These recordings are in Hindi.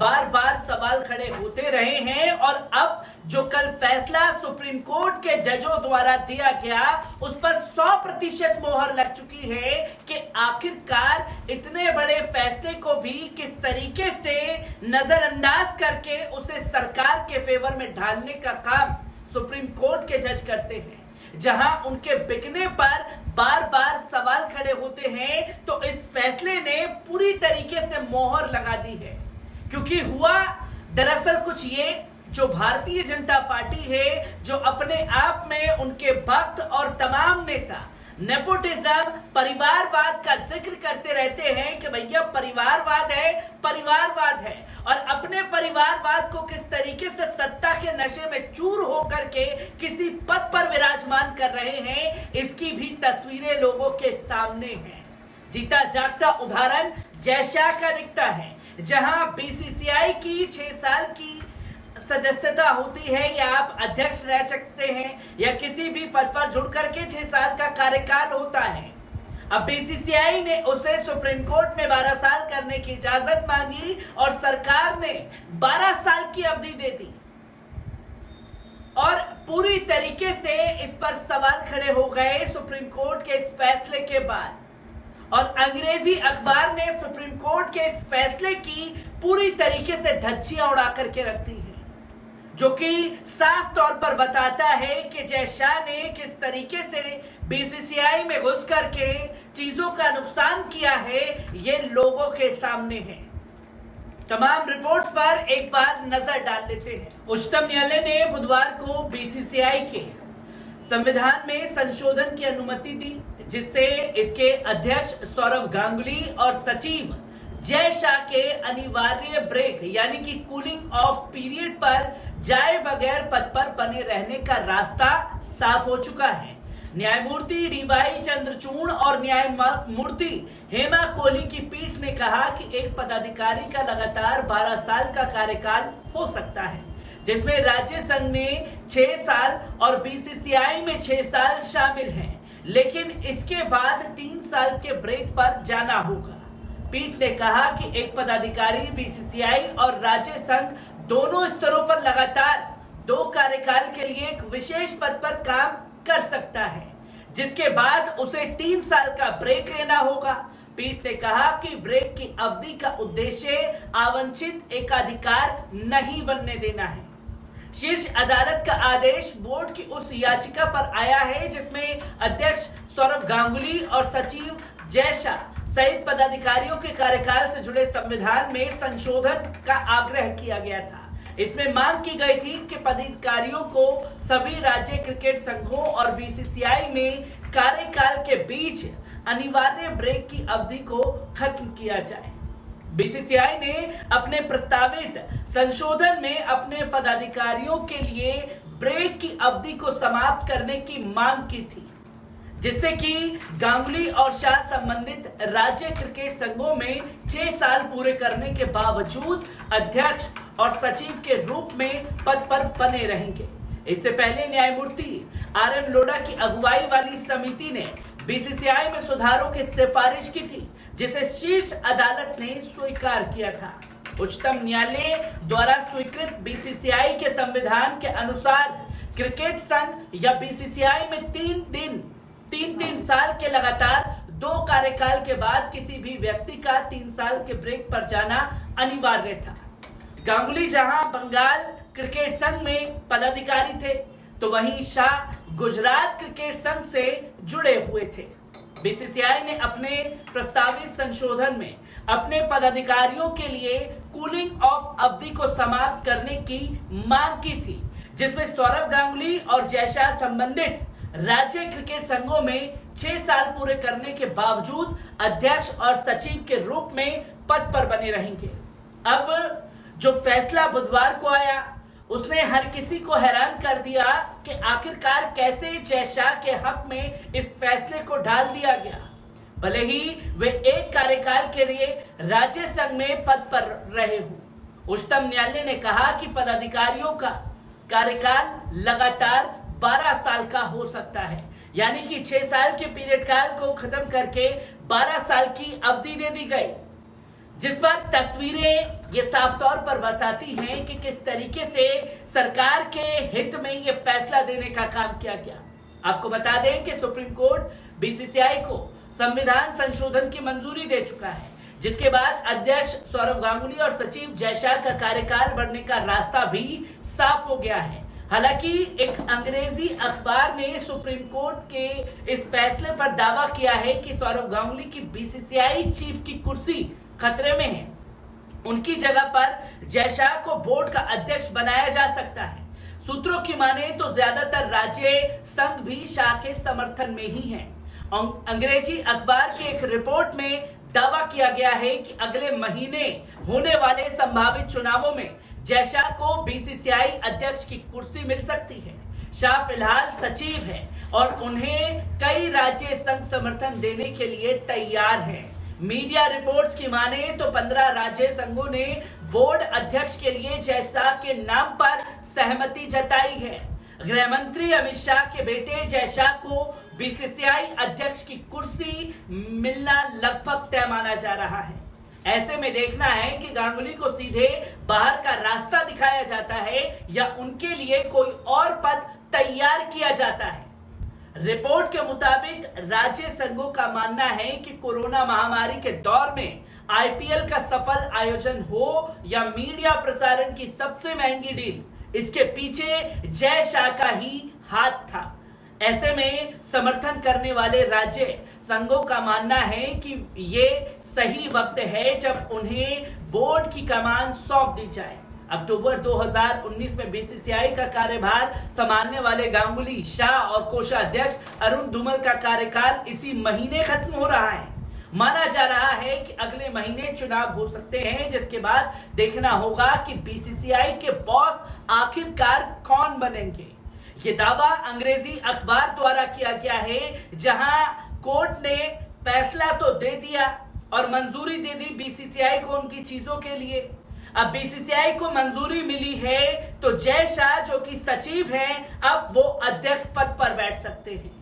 बार बार सवाल खड़े होते रहे हैं और अब जो कल फैसला सुप्रीम कोर्ट के जजों द्वारा दिया गया उस पर 100% मोहर लग चुकी है कि आखिरकार इतने बड़े फैसले को भी किस तरीके से नजरअंदाज करके उसे सरकार के फेवर में ढालने का काम सुप्रीम कोर्ट के जज करते हैं। जहां उनके बिकने पर बार बार सवाल खड़े होते हैं तो इस फैसले ने पूरी तरीके से मोहर लगा दी है, क्योंकि हुआ दरअसल कुछ ये, जो भारतीय जनता पार्टी है जो अपने आप में उनके भक्त और तमाम नेता नेपोटिज्म परिवारवाद का जिक्र करते रहते हैं कि भैया परिवारवाद है और अपने परिवारवाद को किस तरीके से सत्ता के नशे में चूर होकर के किसी पद पर विराजमान कर रहे हैं, इसकी भी तस्वीरें लोगों के सामने हैं। जीता जागता उदाहरण जय शाह का दिखता है, जहां बीसीसीआई की 6 साल की सदस्यता होती है या आप अध्यक्ष रह सकते हैं या किसी भी पद पर जुड़ करके 6 साल का कार्यकाल होता है। अब बीसीसीआई ने उसे सुप्रीम कोर्ट में 12 साल करने की इजाजत मांगी और सरकार ने 12 साल की अवधि दे दी और पूरी तरीके से इस पर सवाल खड़े हो गए सुप्रीम कोर्ट के इस फैसले के बाद। और अंग्रेजी अखबार ने सुप्रीम कोर्ट के इस फैसले की पूरी तरीके से धज्जियां उड़ा करके रख दी है, जो कि साफ तौर पर बताता है कि जय शाह ने किस तरीके से बीसीसीआई में घुस करके चीजों का नुकसान किया है, ये लोगों के सामने है। तमाम रिपोर्ट्स पर एक बार नजर डाल लेते हैं। उच्चतम न्यायालय ने बुधवार को बीसीसीआई के संविधान में संशोधन की अनुमति दी, जिससे इसके अध्यक्ष सौरव गांगुली और सचिव जय शाह के अनिवार्य ब्रेक यानी कि कूलिंग ऑफ पीरियड पर जाए बगैर पद पर बने रहने का रास्ता साफ हो चुका है। न्यायमूर्ति डीवाई चंद्रचूड़ और न्यायमूर्ति हेमा कोहली की पीठ ने कहा कि एक पदाधिकारी का लगातार 12 साल का कार्यकाल हो सकता है, जिसमें राज्य संघ में 6 साल और बीसीसीआई में 6 साल शामिल हैं, लेकिन इसके बाद 3 साल के ब्रेक पर जाना होगा। पीठ ने कहा कि एक पदाधिकारी बीसीसीआई और राज्य संघ दोनों स्तरों पर लगातार 2 कार्यकाल के लिए एक विशेष पद पर काम कर सकता है, जिसके बाद उसे 3 साल का ब्रेक लेना होगा। पीठ ने कहा कि ब्रेक की अवधि का उद्देश्य आवांछित एकाधिकार नहीं बनने देना है। शीर्ष अदालत का आदेश बोर्ड की उस याचिका पर आया है जिसमें अध्यक्ष सौरव गांगुली और सचिव जय शाह सहित पदाधिकारियों के कार्यकाल से जुड़े संविधान में संशोधन का आग्रह किया गया था। इसमें मांग की गई थी कि पदाधिकारियों को सभी राज्य क्रिकेट संघों और बीसीसीआई में कार्यकाल के बीच अनिवार्य ब्रेक की अवधि को खत्म किया जाए। बीसीसीआई ने अपने प्रस्तावित संशोधन में अपने पदाधिकारियों के लिए ब्रेक की अवधि को समाप्त करने की मांग की थी, जिससे कि गांगुली और शाह संबंधित राज्य क्रिकेट संघों में 6 साल पूरे करने के बावजूद अध्यक्ष और सचिव के रूप में पद पर बने रहेंगे। इससे पहले न्यायमूर्ति आर.एन. लोढ़ा की अगुवाई वाली समिति ने बीसीसीआई में सुधारों की सिफारिश की थी, जिसे शीर्ष अदालत ने स्वीकार किया था। उच्चतम न्यायालय द्वारा स्वीकृत बीसीसीआई के संविधान के अनुसार क्रिकेट संघ या बीसीसीआई में 3 साल के लगातार 2 कार्यकाल के बाद किसी भी व्यक्ति का 3 साल के ब्रेक पर जाना अनिवार्य था। गांगुली जहां बंगाल क्रिकेट संघ में पदाधिकारी थे, तो वहीं शाह गुजरात क्रिकेट संघ से जुड़े हुए थे। बीसीसीआई ने अपने प्रस्तावित संशोधन में अपने पदाधिकारियों के लिए कूलिंग ऑफ अवधि को समाप्त करने की मांग की थी, जिसमें सौरव गांगुली और जय शाह संबंधित राज्य क्रिकेट संघों में 6 साल पूरे करने के बावजूद अध्यक्ष और सचिव के रूप में पद पर बने रहेंगे। अब जो फैसला बुधवार को आया उसने हर किसी को हैरान कर दिया कि आखिरकार कैसे जय शाह के हक में इस फैसले को ढाल दिया गया। भले ही वे एक कार्यकाल के लिए राज्य संघ में पद पर रहे हो। उच्चतम न्यायालय ने कहा कि पदाधिकारियों का कार्यकाल लगातार 12 साल का हो सकता है, यानी कि 6 साल के पीरियड काल को खत्म करके 12 साल की अवधि दे दी गई, जिस पर तस्वीरें ये साफ तौर पर बताती हैं कि किस तरीके से सरकार के हित में ये फैसला देने का काम किया गया। आपको बता दें कि सुप्रीम कोर्ट बीसीसीआई को संविधान संशोधन की मंजूरी दे चुका है, जिसके बाद अध्यक्ष सौरव गांगुली और सचिव जय शाह का कार्यकाल बढ़ने का रास्ता भी साफ हो गया है। हालांकि एक अंग्रेजी अखबार ने सुप्रीम कोर्ट के इस फैसले पर दावा किया है कि सौरव गांगुली की बीसीसीआई चीफ की कुर्सी खतरे में है। उनकी जगह पर जय शाह को बोर्ड का अध्यक्ष बनाया जा सकता है। सूत्रों की माने तो ज्यादातर राज्य संघ भी शाह के समर्थन में ही हैं। अंग्रेजी अखबार की एक रिपोर्ट में दावा किया गया है कि अगले महीने होने वाले संभावित चुनावों में जय शाह को बीसीसीआई अध्यक्ष की कुर्सी मिल सकती है। शाह फिलहाल सचिव है और उन्हें कई राज्य संघ समर्थन देने के लिए तैयार हैं। मीडिया रिपोर्ट्स की माने तो 15 राज्य संघों ने बोर्ड अध्यक्ष के लिए जय शाह के नाम पर सहमति जताई है। गृह मंत्री अमित शाह के बेटे जय शाह को बीसीसीआई अध्यक्ष की कुर्सी मिलना लगभग तय माना जा रहा है। ऐसे में देखना है कि गांगुली को सीधे बाहर का रास्ता दिखाया जाता है या उनके लिए कोई और पद तैयार किया जाता है। रिपोर्ट के मुताबिक राज्य संघों का मानना है कि कोरोना महामारी के दौर में आईपीएल का सफल आयोजन हो या मीडिया प्रसारण की सबसे महंगी डील, इसके पीछे जय शाह का ही हाथ था। ऐसे में समर्थन करने वाले राज्य संघों का मानना है कि ये सही वक्त है जब उन्हें बोर्ड की कमान सौंप दी जाए। अक्टूबर 2019 में बीसीसीआई का कार्यभार संभालने वाले गांगुली, शाह और कोषाध्यक्ष अरुण धूमल का कार्यकाल इसी महीने खत्म हो रहा है। माना जा रहा है कि अगले महीने चुनाव हो सकते हैं, जिसके बाद देखना होगा कि बीसीसीआई के बॉस आखिरकार कौन बनेंगे। ये दावा अंग्रेजी अखबार द्वारा किया गया है, जहां कोर्ट ने फैसला तो दे दिया और मंजूरी दे दी बीसीसीआई को उनकी चीजों के लिए। अब बीसीसीआई को मंजूरी मिली है तो जय शाह जो कि सचिव हैं, अब वो अध्यक्ष पद पर बैठ सकते हैं।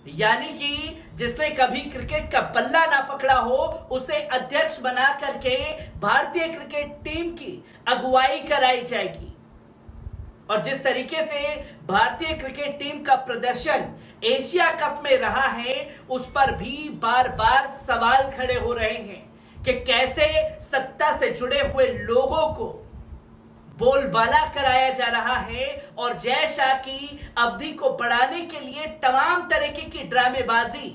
यानी कि जिसने कभी क्रिकेट का बल्ला ना पकड़ा हो, उसे अध्यक्ष बना करके भारतीय क्रिकेट टीम की अगुवाई कराई जाएगी। और जिस तरीके से भारतीय क्रिकेट टीम का प्रदर्शन एशिया कप में रहा है, उस पर भी बार बार सवाल खड़े हो रहे हैं कि कैसे सत्ता से जुड़े हुए लोगों को बोलबाला कराया जा रहा है और जय शाह की अवधि को बढ़ाने के लिए तमाम तरीके की ड्रामेबाजी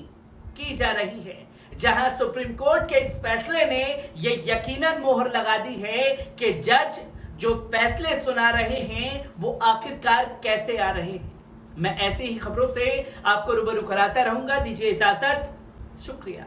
की जा रही है। जहां सुप्रीम कोर्ट के इस फैसले ने यह यकीनन मोहर लगा दी है कि जज जो फैसले सुना रहे हैं वो आखिरकार कैसे आ रहे हैं। मैं ऐसी ही खबरों से आपको रूबरू कराता रहूंगा। दीजिए इजाजत, शुक्रिया।